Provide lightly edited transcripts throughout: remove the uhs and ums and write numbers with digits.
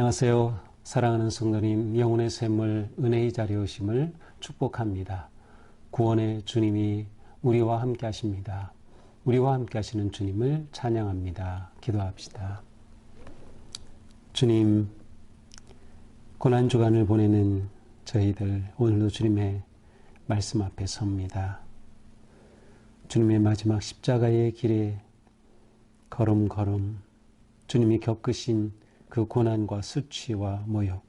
안녕하세요. 사랑하는 성도님, 영혼의 샘물 은혜의 자리에 오심을 축복합니다. 구원의 주님이 우리와 함께 하십니다. 우리와 함께 하시는 주님을 찬양합니다. 기도합시다. 주님, 고난주간을 보내는 저희들 오늘도 주님의 말씀 앞에 섭니다. 주님의 마지막 십자가의 길에 걸음걸음 주님이 겪으신 그 고난과 수치와 모욕,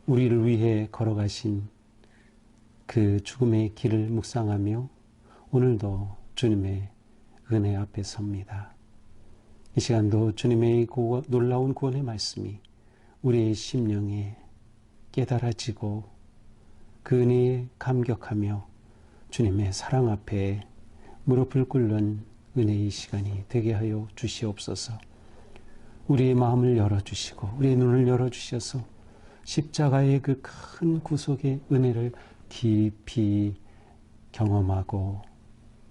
우리를 위해 걸어가신 그 죽음의 길을 묵상하며 오늘도 주님의 은혜 앞에 섭니다. 이 시간도 주님의 놀라운 구원의 말씀이 우리의 심령에 깨달아지고 그 은혜에 감격하며 주님의 사랑 앞에 무릎을 꿇는 은혜의 시간이 되게 하여 주시옵소서. 우리의 마음을 열어주시고 우리의 눈을 열어주셔서 십자가의 그 큰 구속의 은혜를 깊이 경험하고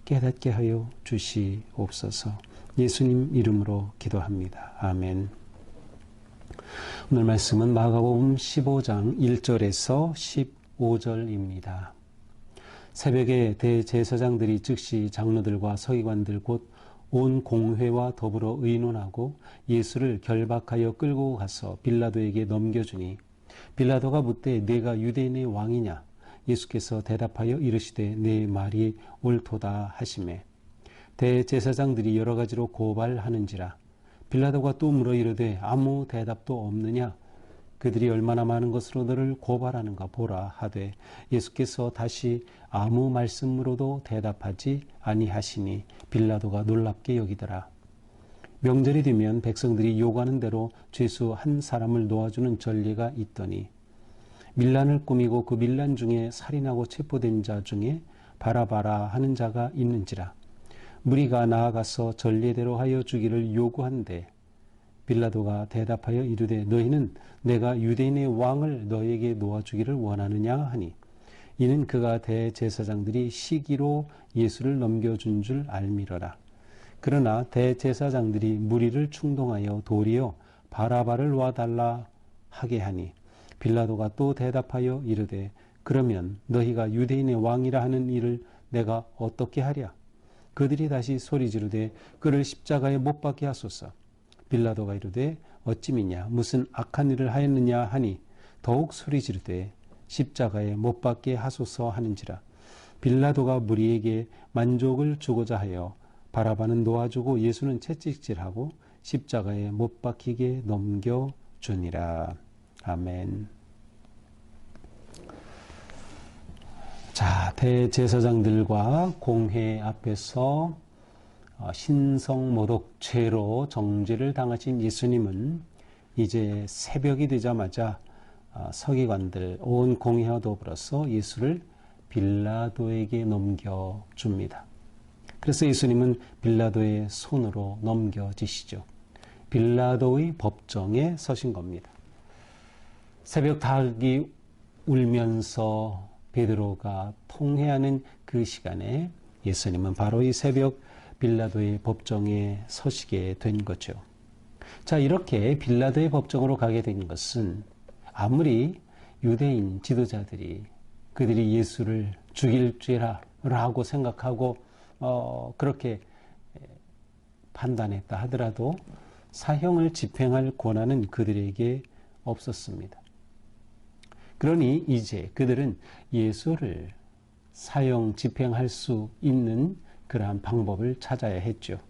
깨닫게 하여 주시옵소서. 예수님 이름으로 기도합니다. 아멘. 오늘 말씀은 마가복음 15장 1절에서 15절입니다. 새벽에 대제사장들이 즉시 장로들과 서기관들 곧 온 공회와 더불어 의논하고 예수를 결박하여 끌고 가서 빌라도에게 넘겨주니 빌라도가 묻되 네가 유대인의 왕이냐? 예수께서 대답하여 이르시되 내 말이 옳도다 하시매 대제사장들이 여러 가지로 고발하는지라 빌라도가 또 물어 이르되 아무 대답도 없느냐? 그들이 얼마나 많은 것으로 너를 고발하는가 보라 하되 예수께서 다시 아무 말씀으로도 대답하지 아니하시니 빌라도가 놀랍게 여기더라. 명절이 되면 백성들이 요구하는 대로 죄수 한 사람을 놓아주는 전례가 있더니 밀란을 꾸미고 그 밀란 중에 살인하고 체포된 자 중에 바라바라 하는 자가 있는지라. 무리가 나아가서 전례대로 하여 주기를 요구한데 빌라도가 대답하여 이르되 너희는 내가 유대인의 왕을 너에게 놓아주기를 원하느냐 하니 이는 그가 대제사장들이 시기로 예수를 넘겨준 줄 알미러라. 그러나 대제사장들이 무리를 충동하여 도리어 바라바를 놔달라 하게 하니 빌라도가 또 대답하여 이르되 그러면 너희가 유대인의 왕이라 하는 일을 내가 어떻게 하랴? 그들이 다시 소리 지르되 그를 십자가에 못 박게 하소서. 빌라도가 이르되 어찌미냐 무슨 악한 일을 하였느냐 하니 더욱 소리 지르되 십자가에 못 박게 하소서 하는지라. 빌라도가 무리에게 만족을 주고자 하여 바라바는 놓아주고 예수는 채찍질하고 십자가에 못 박히게 넘겨주니라. 아멘. 자, 대제사장들과 공회 앞에서 신성모독죄로 정죄를 당하신 예수님은 이제 새벽이 되자마자 서기관들 온 공회와 더불어서 예수를 빌라도에게 넘겨줍니다. 그래서 예수님은 빌라도의 손으로 넘겨지시죠. 빌라도의 법정에 서신 겁니다. 새벽 닭이 울면서 베드로가 통회하는 그 시간에 예수님은 바로 이 새벽 빌라도의 법정에 서시게 된 거죠. 자, 이렇게 빌라도의 법정으로 가게 된 것은 아무리 유대인 지도자들이 그들이 예수를 죽일 죄라고 생각하고 그렇게 판단했다 하더라도 사형을 집행할 권한은 그들에게 없었습니다. 그러니 이제 그들은 예수를 사형 집행할 수 있는 그러한 방법을 찾아야 했죠.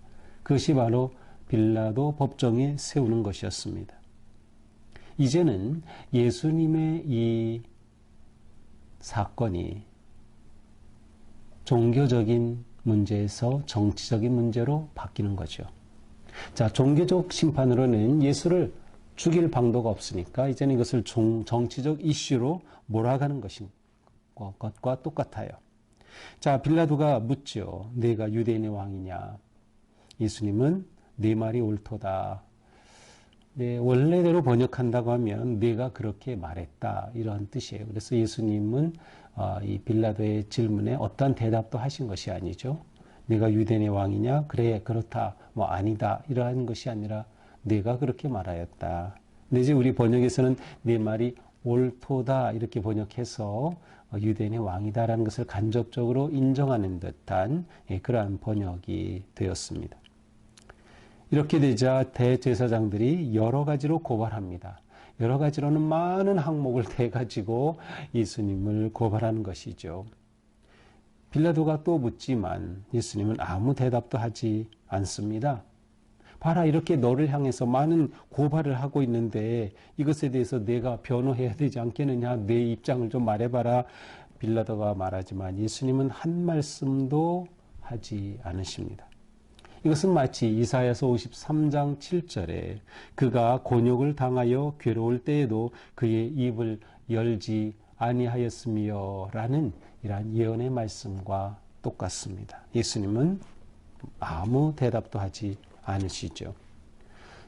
그것이 바로 빌라도 법정에 세우는 것이었습니다. 이제는 예수님의 이 사건이 종교적인 문제에서 정치적인 문제로 바뀌는 거죠. 자, 종교적 심판으로는 예수를 죽일 방도가 없으니까 이제는 이것을 정치적 이슈로 몰아가는 것과 똑같아요. 자, 빌라도가 묻죠. 내가 유대인의 왕이냐? 예수님은 네 말이 옳도다. 네, 원래대로 번역한다고 하면 내가 그렇게 말했다 이런 뜻이에요. 그래서 예수님은 이 빌라도의 질문에 어떠한 대답도 하신 것이 아니죠. 내가 유대인의 왕이냐? 그래, 그렇다. 뭐 아니다. 이러한 것이 아니라 내가 그렇게 말하였다. 근데 이제 우리 번역에서는 네 말이 옳도다 이렇게 번역해서 유대인의 왕이다라는 것을 간접적으로 인정하는 듯한 그러한 번역이 되었습니다. 이렇게 되자 대제사장들이 여러 가지로 고발합니다. 여러 가지로는 많은 항목을 대가지고 예수님을 고발하는 것이죠. 빌라도가 또 묻지만 예수님은 아무 대답도 하지 않습니다. 봐라, 이렇게 너를 향해서 많은 고발을 하고 있는데 이것에 대해서 내가 변호해야 되지 않겠느냐, 내 입장을 좀 말해봐라. 빌라도가 말하지만 예수님은 한 말씀도 하지 않으십니다. 이것은 마치 이사야서 53장 7절에 그가 곤욕을 당하여 괴로울 때에도 그의 입을 열지 아니하였으며 라는 이러한 예언의 말씀과 똑같습니다. 예수님은 아무 대답도 하지 않으시죠.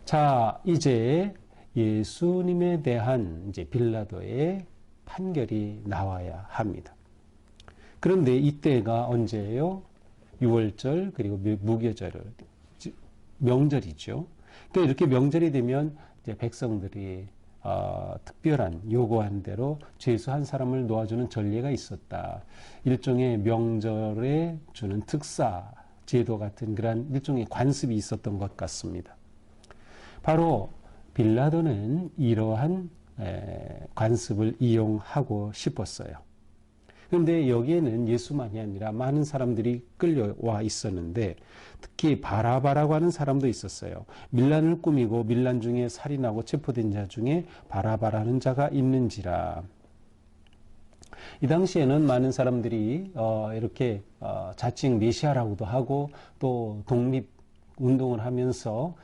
자, 이제 예수님에 대한 이제 빌라도의 판결이 나와야 합니다. 그런데 이때가 언제예요? 6월절 그리고 무교절, 명절이죠. 그러니까 이렇게 명절이 되면 이제 백성들이 특별한 요구한 대로 죄수 한 사람을 놓아주는 전례가 있었다. 일종의 명절에 주는 특사 제도 같은 그런 일종의 관습이 있었던 것 같습니다. 바로 빌라도는 이러한 관습을 이용하고 싶었어요. 그런데 여기에는 예수만이 아니라 많은 사람들이 끌려와 있었는데 특히 바라바라고 하는 사람도 있었어요. 밀란을 꾸미고 밀란 중에 살인하고 체포된 자 중에 바라바라는 자가 있는지라. 이 당시에는 많은 사람들이 이렇게 자칭 메시아라고도 하고 또 독립 운동을 하면서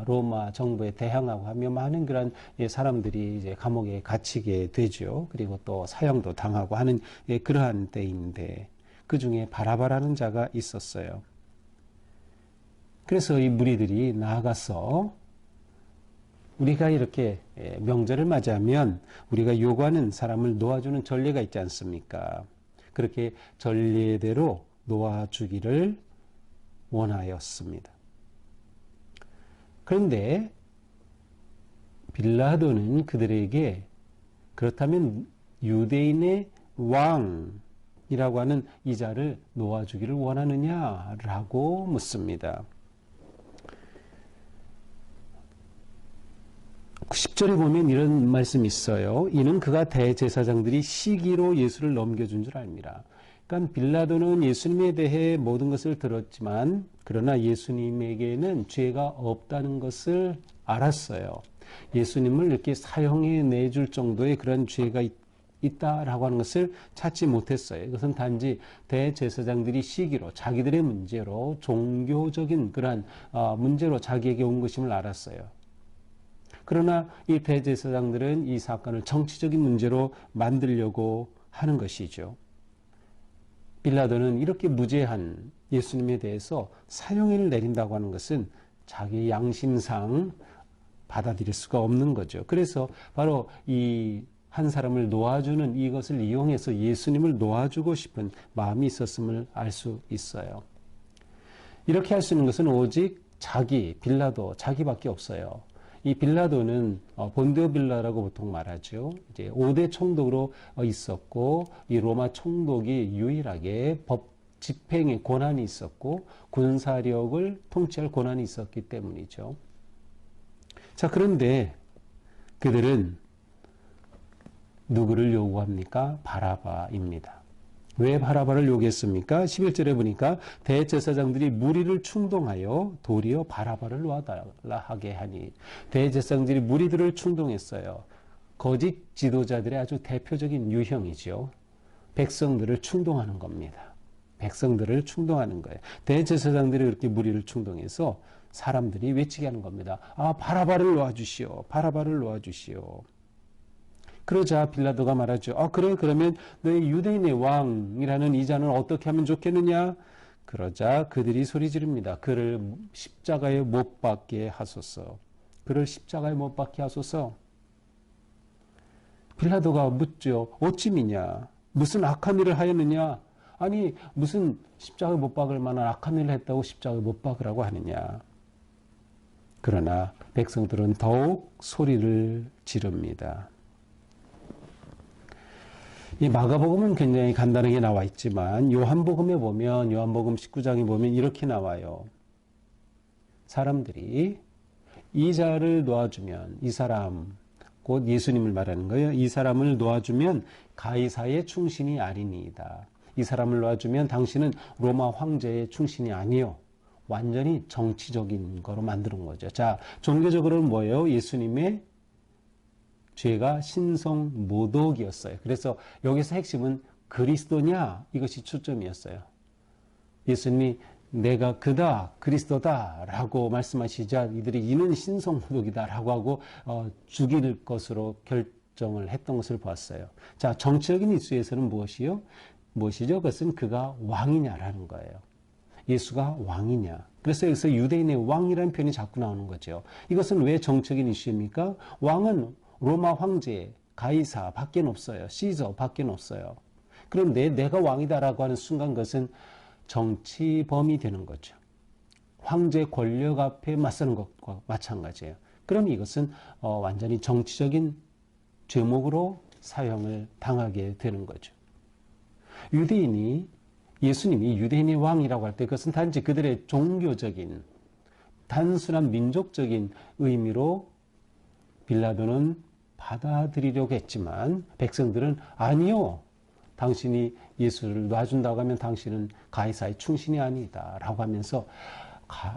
로마 정부에 대항하고 하며 많은 그런 사람들이 이제 감옥에 갇히게 되죠. 그리고 또 사형도 당하고 하는 그러한 때인데 그 중에 바라바라는 자가 있었어요. 그래서 이 무리들이 나아가서 우리가 이렇게 명절을 맞이하면 우리가 요구하는 사람을 놓아주는 전례가 있지 않습니까? 그렇게 전례대로 놓아주기를 원하였습니다. 그런데 빌라도는 그들에게 그렇다면 유대인의 왕이라고 하는 이 자를 놓아주기를 원하느냐라고 묻습니다. 10절에 보면 이런 말씀이 있어요. 이는 그가 대제사장들이 시기로 예수를 넘겨준 줄 압니다. 그러니까 빌라도는 예수님에 대해 모든 것을 들었지만 그러나 예수님에게는 죄가 없다는 것을 알았어요. 예수님을 이렇게 사형해 내줄 정도의 그런 죄가 있다라고 하는 것을 찾지 못했어요. 이것은 단지 대제사장들이 시기로 자기들의 문제로 종교적인 그러한 문제로 자기에게 온 것임을 알았어요. 그러나 이 대제사장들은 이 사건을 정치적인 문제로 만들려고 하는 것이죠. 빌라도는 이렇게 무죄한 예수님에 대해서 사형을 내린다고 하는 것은 자기 양심상 받아들일 수가 없는 거죠. 그래서 바로 이 한 사람을 놓아주는 이것을 이용해서 예수님을 놓아주고 싶은 마음이 있었음을 알 수 있어요. 이렇게 할 수 있는 것은 오직 빌라도 자기밖에 없어요. 이 빌라도는 본디오 빌라라고 보통 말하죠. 이제 5대 총독으로 있었고 이 로마 총독이 유일하게 법 집행의 권한이 있었고 군사력을 통치할 권한이 있었기 때문이죠. 자, 그런데 그들은 누구를 요구합니까? 바라바입니다. 왜 바라바를 요구했습니까? 11절에 보니까 대제사장들이 무리를 충동하여 도리어 바라바를 놓아달라 하게 하니, 대제사장들이 무리들을 충동했어요. 거짓 지도자들의 아주 대표적인 유형이죠. 백성들을 충동하는 겁니다. 백성들을 충동하는 거예요. 대제사장들이 그렇게 무리를 충동해서 사람들이 외치게 하는 겁니다. 바라바를 놓아주시오. 바라바를 놓아주시오. 그러자 빌라도가 말하죠. 그래, 그러면 너희 유대인의 왕이라는 이 자는 어떻게 하면 좋겠느냐? 그러자 그들이 소리 지릅니다. 그를 십자가에 못 박게 하소서. 그를 십자가에 못 박게 하소서. 빌라도가 묻죠. 어찌미냐? 무슨 악한 일을 하였느냐? 아니, 무슨 십자가에 못 박을 만한 악한 일을 했다고 십자가에 못 박으라고 하느냐? 그러나 백성들은 더욱 소리를 지릅니다. 이 마가복음은 굉장히 간단하게 나와 있지만 요한복음에 보면 요한복음 19장에 보면 이렇게 나와요. 사람들이 이 자를 놓아주면 이 사람 곧 예수님을 말하는 거예요. 이 사람을 놓아주면 가이사의 충신이 아니니이다. 이 사람을 놓아주면 당신은 로마 황제의 충신이 아니요. 완전히 정치적인 거로 만드는 거죠. 자, 종교적으로는 뭐예요? 예수님의 죄가 신성 모독이었어요. 그래서 여기서 핵심은 그리스도냐? 이것이 초점이었어요. 예수님이 내가 그다, 그리스도다 라고 말씀하시자 이들이 이는 신성 모독이다 라고 하고 죽일 것으로 결정을 했던 것을 보았어요. 자, 정치적인 이슈에서는 무엇이요? 무엇이죠? 그것은 그가 왕이냐라는 거예요. 예수가 왕이냐. 그래서 여기서 유대인의 왕이라는 표현이 자꾸 나오는 거죠. 이것은 왜 정치적인 이슈입니까? 왕은 로마 황제, 가이사 밖에 없어요. 시저 밖에 없어요. 그런데 내가 왕이다라고 하는 순간 그것은 정치범이 되는 거죠. 황제 권력 앞에 맞서는 것과 마찬가지예요. 그럼 이것은 완전히 정치적인 죄목으로 사형을 당하게 되는 거죠. 예수님이 유대인의 왕이라고 할 때 그것은 단지 그들의 종교적인 단순한 민족적인 의미로 빌라도는 받아들이려고 했지만 백성들은 아니요. 당신이 예수를 놔준다고 하면 당신은 가이사의 충신이 아니다 라고 하면서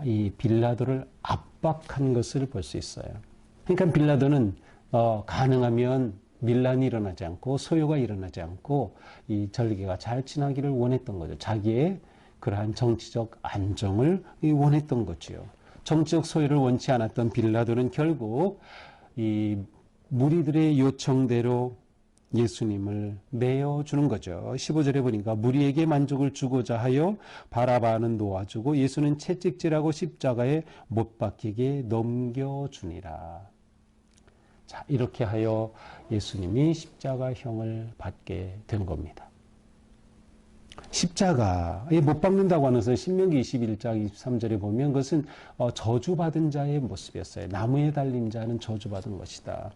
이 빌라도를 압박한 것을 볼 수 있어요. 그러니까 빌라도는 가능하면 밀란이 일어나지 않고 소요가 일어나지 않고 이 절개가 잘 지나기를 원했던 거죠. 자기의 그러한 정치적 안정을 원했던 거지요. 정치적 소요를 원치 않았던 빌라도는 결국 이 무리들의 요청대로 예수님을 내어주는 거죠. 15절에 보니까 무리에게 만족을 주고자 하여 바라바는 놓아주고 예수는 채찍질하고 십자가에 못 박히게 넘겨주니라. 자, 이렇게 하여 예수님이 십자가형을 받게 된 겁니다. 십자가에 못 박는다고 하는 것은 신명기 21장 23절에 보면 그것은 저주받은 자의 모습이었어요. 나무에 달린 자는 저주받은 것이다.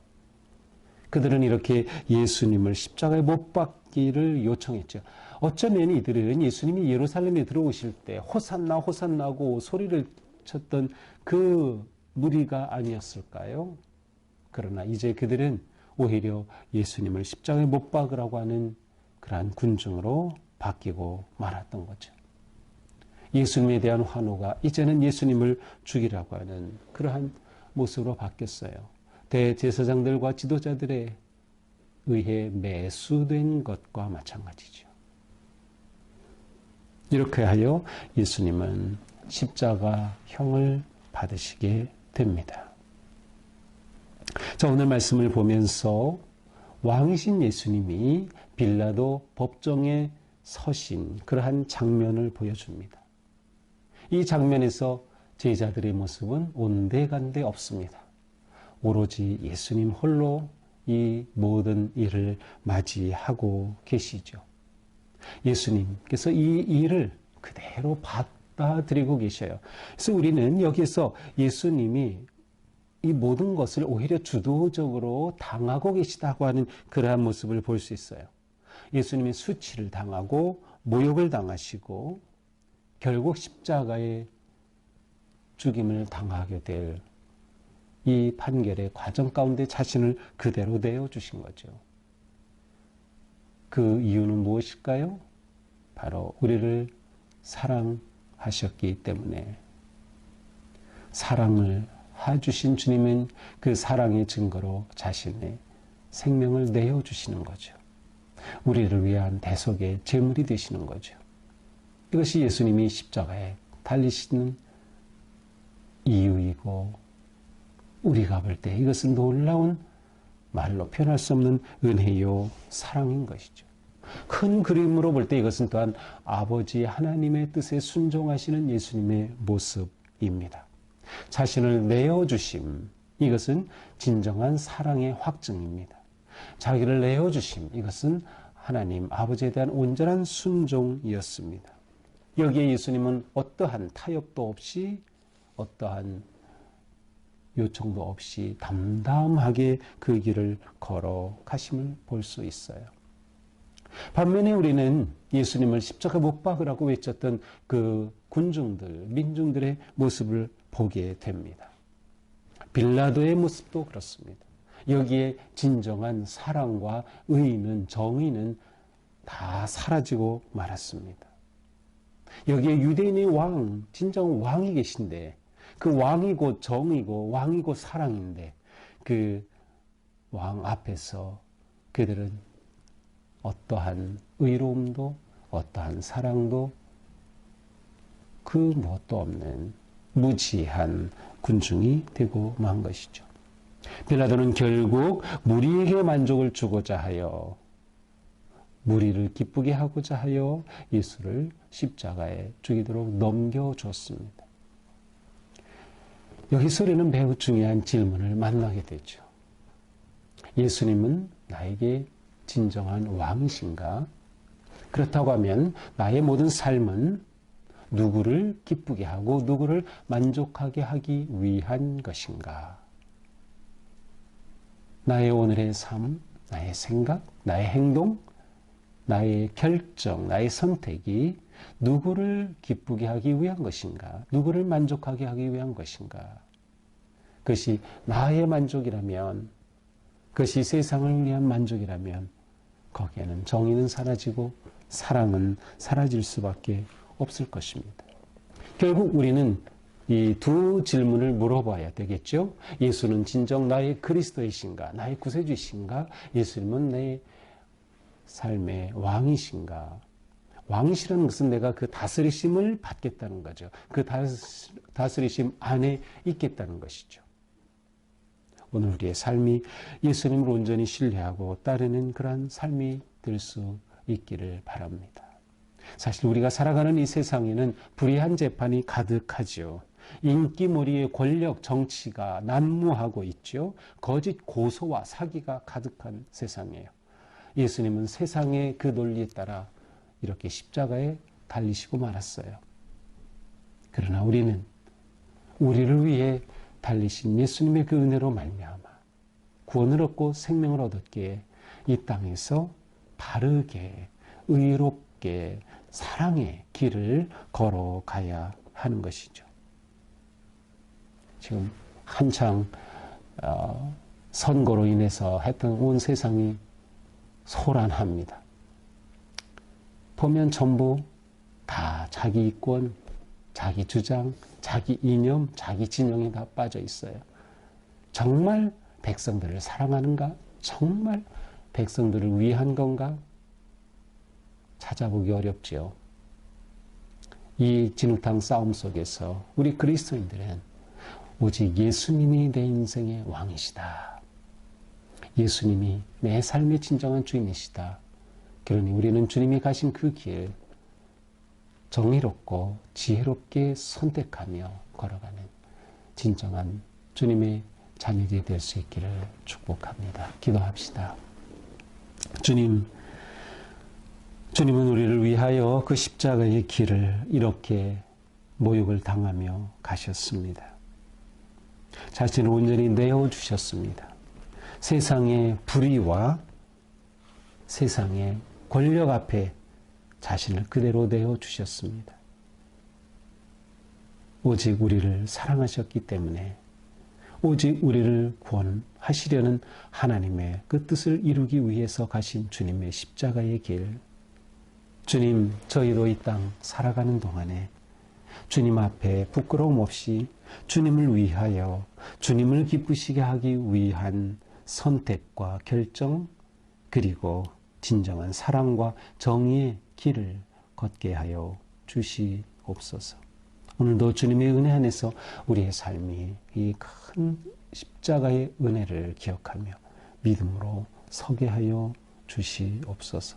그들은 이렇게 예수님을 십자가에 못 박기를 요청했죠. 어쩌면 이들은 예수님이 예루살렘에 들어오실 때 호산나 호산나고 소리를 쳤던 그 무리가 아니었을까요? 그러나 이제 그들은 오히려 예수님을 십자가에 못 박으라고 하는 그러한 군중으로 바뀌고 말았던 거죠. 예수님에 대한 환호가 이제는 예수님을 죽이라고 하는 그러한 모습으로 바뀌었어요. 대제사장들과 지도자들에 의해 매수된 것과 마찬가지죠. 이렇게 하여 예수님은 십자가형을 받으시게 됩니다. 자, 오늘 말씀을 보면서 왕이신 예수님이 빌라도 법정에 서신 그러한 장면을 보여줍니다. 이 장면에서 제자들의 모습은 온데간데 없습니다. 오로지 예수님 홀로 이 모든 일을 맞이하고 계시죠. 예수님께서 이 일을 그대로 받아들이고 계셔요. 그래서 우리는 여기서 예수님이 이 모든 것을 오히려 주도적으로 당하고 계시다고 하는 그러한 모습을 볼 수 있어요. 예수님이 수치를 당하고 모욕을 당하시고 결국 십자가의 죽임을 당하게 될 이 판결의 과정 가운데 자신을 그대로 내어주신 거죠. 그 이유는 무엇일까요? 바로 우리를 사랑하셨기 때문에 사랑을 해주신 주님은 그 사랑의 증거로 자신의 생명을 내어주시는 거죠. 우리를 위한 대속의 제물이 되시는 거죠. 이것이 예수님이 십자가에 달리시는 이유이고 우리가 볼 때 이것은 놀라운 말로 표현할 수 없는 은혜요 사랑인 것이죠. 큰 그림으로 볼 때 이것은 또한 아버지 하나님의 뜻에 순종하시는 예수님의 모습입니다. 자신을 내어주심, 이것은 진정한 사랑의 확증입니다. 자기를 내어주심, 이것은 하나님 아버지에 대한 온전한 순종이었습니다. 여기에 예수님은 어떠한 타협도 없이 어떠한 요청도 없이 담담하게 그 길을 걸어가심을 볼 수 있어요. 반면에 우리는 예수님을 십자가 못 박으라고 외쳤던 그 군중들, 민중들의 모습을 보게 됩니다. 빌라도의 모습도 그렇습니다. 여기에 진정한 사랑과 의는, 정의는 다 사라지고 말았습니다. 여기에 유대인의 왕, 진정 왕이 계신데 그 왕이 곧 정의고 왕이 곧 사랑인데 그 왕 앞에서 그들은 어떠한 의로움도 어떠한 사랑도 그 무엇도 없는 무지한 군중이 되고 만 것이죠. 빌라도는 결국 무리에게 만족을 주고자 하여 무리를 기쁘게 하고자 하여 예수를 십자가에 죽이도록 넘겨줬습니다. 여기서 우리는 매우 중요한 질문을 만나게 되죠. 예수님은 나에게 진정한 왕이신가? 그렇다고 하면 나의 모든 삶은 누구를 기쁘게 하고 누구를 만족하게 하기 위한 것인가? 나의 오늘의 삶, 나의 생각, 나의 행동, 나의 결정, 나의 선택이 누구를 기쁘게 하기 위한 것인가? 누구를 만족하게 하기 위한 것인가? 그것이 나의 만족이라면, 그것이 세상을 위한 만족이라면 거기에는 정의는 사라지고 사랑은 사라질 수밖에 없을 것입니다. 결국 우리는 이 두 질문을 물어봐야 되겠죠. 예수는 진정 나의 그리스도이신가? 나의 구세주이신가? 예수님은 내 삶의 왕이신가? 왕이시라는 것은 내가 그 다스리심을 받겠다는 거죠. 그 다스리심 안에 있겠다는 것이죠. 오늘 우리의 삶이 예수님을 온전히 신뢰하고 따르는 그러한 삶이 될 수 있기를 바랍니다. 사실 우리가 살아가는 이 세상에는 불의한 재판이 가득하죠. 인기몰이의 권력, 정치가 난무하고 있죠. 거짓 고소와 사기가 가득한 세상이에요. 예수님은 세상의 그 논리에 따라 이렇게 십자가에 달리시고 말았어요. 그러나 우리는 우리를 위해 달리신 예수님의 그 은혜로 말미암아 구원을 얻고 생명을 얻었기에 이 땅에서 바르게 의롭게 사랑의 길을 걸어가야 하는 것이죠. 지금 한창 선거로 인해서 했던 온 세상이 소란합니다. 보면 전부 다 자기 이권, 자기 주장, 자기 이념, 자기 진영이 다 빠져 있어요. 정말 백성들을 사랑하는가? 정말 백성들을 위한 건가? 찾아보기 어렵지요. 이 진흙탕 싸움 속에서 우리 그리스도인들은 오직 예수님이 내 인생의 왕이시다. 예수님이 내 삶의 진정한 주인이시다. 그러니 우리는 주님이 가신 그 길 정의롭고 지혜롭게 선택하며 걸어가는 진정한 주님의 자녀들이 될 수 있기를 축복합니다. 기도합시다. 주님은 우리를 위하여 그 십자가의 길을 이렇게 모욕을 당하며 가셨습니다. 자신을 온전히 내어주셨습니다. 세상의 불의와 세상의 권력 앞에 자신을 그대로 내어주셨습니다. 오직 우리를 사랑하셨기 때문에 오직 우리를 구원하시려는 하나님의 그 뜻을 이루기 위해서 가신 주님의 십자가의 길. 주님, 저희도 이 땅 살아가는 동안에 주님 앞에 부끄러움 없이 주님을 위하여 주님을 기쁘시게 하기 위한 선택과 결정, 그리고 진정한 사랑과 정의의 길을 걷게 하여 주시옵소서. 오늘도 주님의 은혜 안에서 우리의 삶이 이 큰 십자가의 은혜를 기억하며 믿음으로 서게 하여 주시옵소서.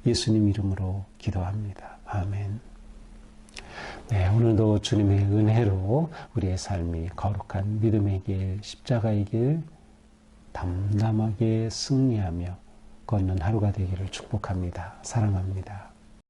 예수님 이름으로 기도합니다. 아멘. 네, 오늘도 주님의 은혜로 우리의 삶이 거룩한 믿음의 길, 십자가의 길 담담하게 승리하며 걷는 하루가 되기를 축복합니다. 사랑합니다.